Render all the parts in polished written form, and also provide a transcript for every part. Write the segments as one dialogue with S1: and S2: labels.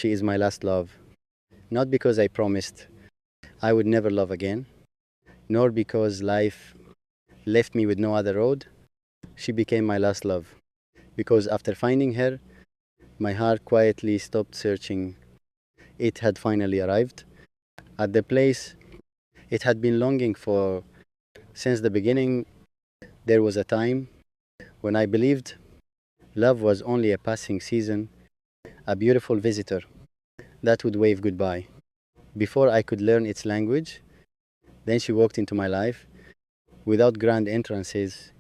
S1: She is my last love. Not because I promised I would never love again, nor because life left me with no other road. She became my last love. Because after finding her, my heart quietly stopped searching. It had finally arrived at the place it had been longing for since the beginning. There was a time when I believed love was only a passing season, a beautiful visitor that would wave goodbye. Before I could learn its language, then she walked into my life without grand entrances,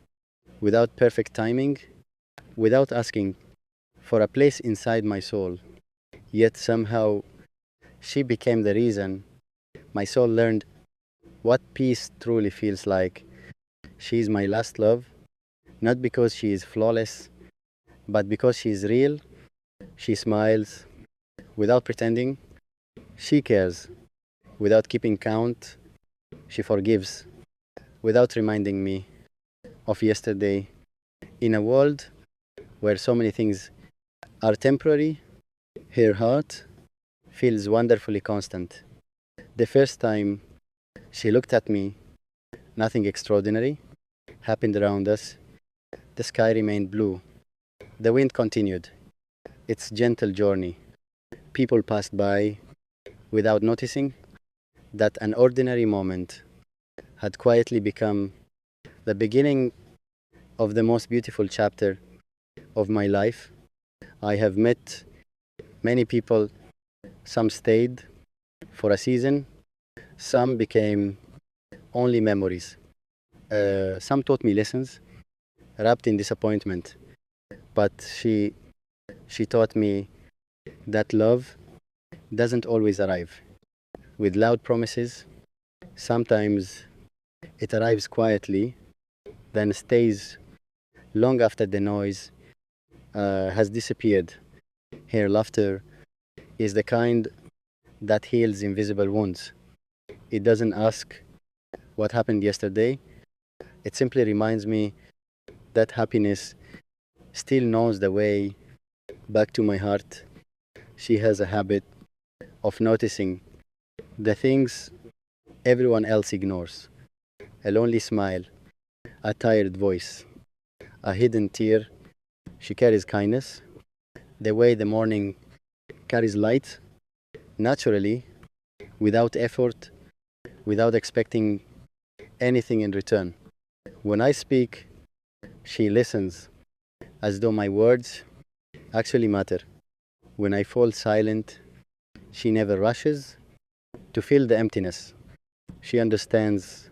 S1: without perfect timing, without asking for a place inside my soul. Yet somehow she became the reason my soul learned what peace truly feels like. She is my last love, not because she is flawless, but because she is real. She smiles without pretending. She cares without keeping count. She forgives without reminding me of yesterday. In a world where so many things are temporary, her heart feels wonderfully constant. The first time she looked at me, nothing extraordinary happened around us. The sky remained blue. The wind continued its gentle journey. People passed by without noticing that an ordinary moment had quietly become the beginning of the most beautiful chapter of my life. I have met many people. Some stayed for a season, some became only memories. Some taught me lessons wrapped in disappointment, but she taught me that love doesn't always arrive with loud promises. Sometimes it arrives quietly, then stays long after the noise has disappeared. Her laughter is the kind that heals invisible wounds. It doesn't ask what happened yesterday, it simply reminds me that happiness still knows the way back to my heart. She has a habit of noticing the things everyone else ignores: a lonely smile, a tired voice, a hidden tear. She carries kindness, the way the morning carries light, naturally, without effort, without expecting anything in return. When I speak, she listens as though my words actually matter. When I fall silent, she never rushes to fill the emptiness. She understands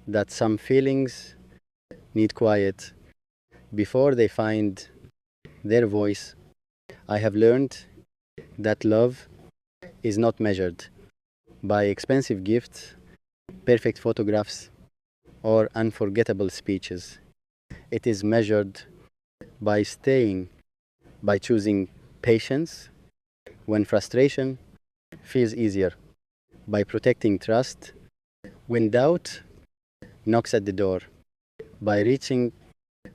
S1: that some feelings need quiet before they find their voice. I have learned that love is not measured by expensive gifts, perfect photographs, or unforgettable speeches. It is measured by staying, by choosing patience when frustration feels easier, by protecting trust when doubt knocks at the door, by reaching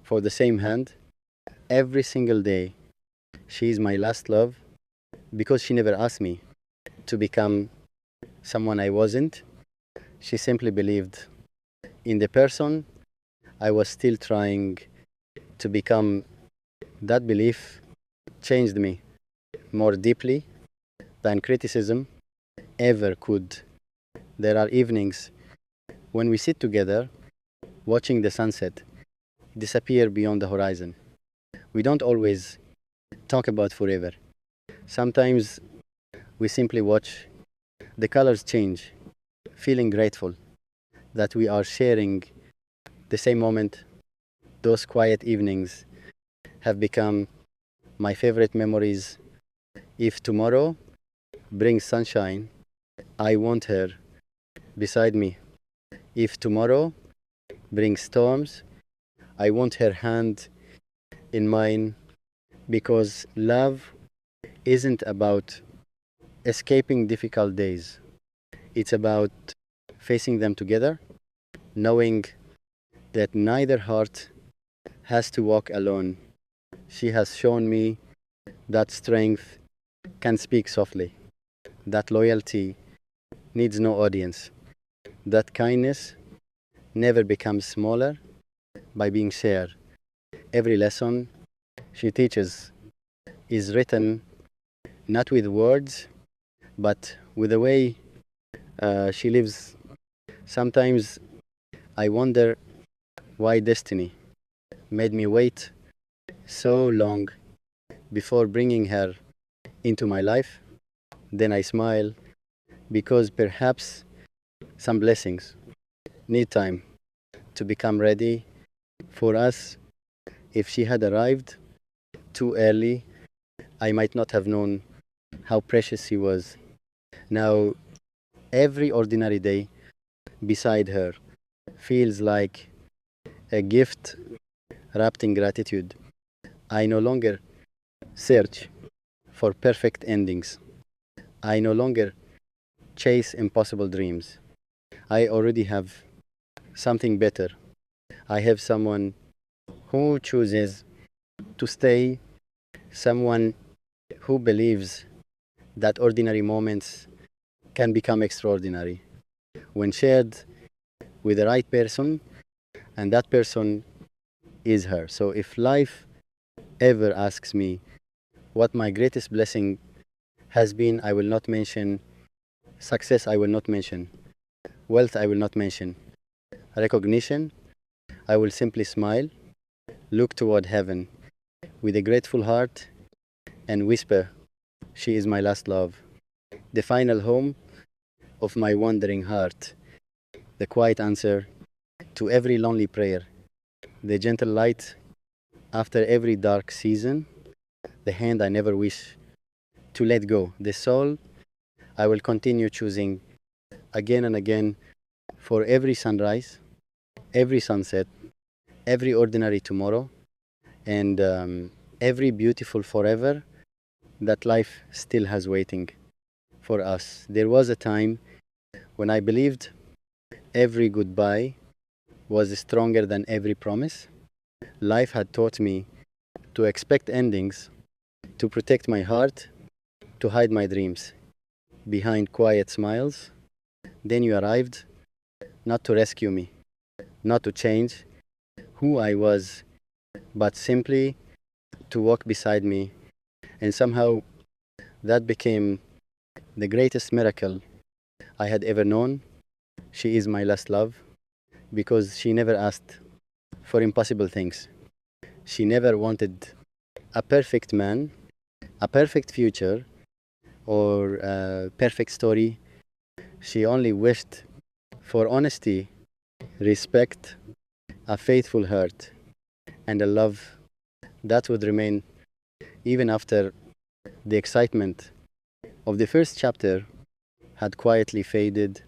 S1: for the same hand every single day. She is my last love because she never asked me to become someone I wasn't. She simply believed in the person I was still trying to become. That belief changed me more deeply than criticism ever could. There are evenings when we sit together watching the sunset disappear beyond the horizon. We don't always talk about forever. Sometimes we simply watch the colors change, feeling grateful that we are sharing the same moment. Those quiet evenings have become my favorite memories. If tomorrow brings sunshine, I want her beside me. If tomorrow brings storms, I want her hand in mine, because love isn't about escaping difficult days. It's about facing them together, knowing that neither heart has to walk alone. She has shown me that strength can speak softly. That loyalty needs no audience. That kindness never becomes smaller by being shared. Every lesson she teaches is written not with words, but with the way she lives. Sometimes I wonder why destiny made me wait so long before bringing her into my life. Then I smile because perhaps some blessings need time to become ready for us. If she had arrived too early, I might not have known how precious she was. Now, every ordinary day beside her feels like a gift wrapped in gratitude. I no longer search for perfect endings. I no longer chase impossible dreams. I already have something better. I have someone who chooses to stay, someone who believes that ordinary moments can become extraordinary when shared with the right person, and that person is her. So if life ever asks me what my greatest blessing has been, I will not mention success, I will not mention wealth, I will not mention recognition. I will simply smile, look toward heaven with a grateful heart, and whisper, "She is my last love, the final home of my wandering heart, the quiet answer to every lonely prayer, the gentle light after every dark season, the hand I never wish to let go, the soul I will continue choosing again and again for every sunrise, every sunset, every ordinary tomorrow, and every beautiful forever that life still has waiting for us." There was a time when I believed every goodbye was stronger than every promise. Life had taught me to expect endings, to protect my heart, to hide my dreams behind quiet smiles. Then you arrived, not to rescue me, not to change who I was, but simply to walk beside me. And somehow that became the greatest miracle I had ever known. She is my last love because she never asked for impossible things. She never wanted a perfect man, a perfect future, or a perfect story. She only wished for honesty, respect, a faithful heart, and a love that would remain even after the excitement of the first chapter had quietly faded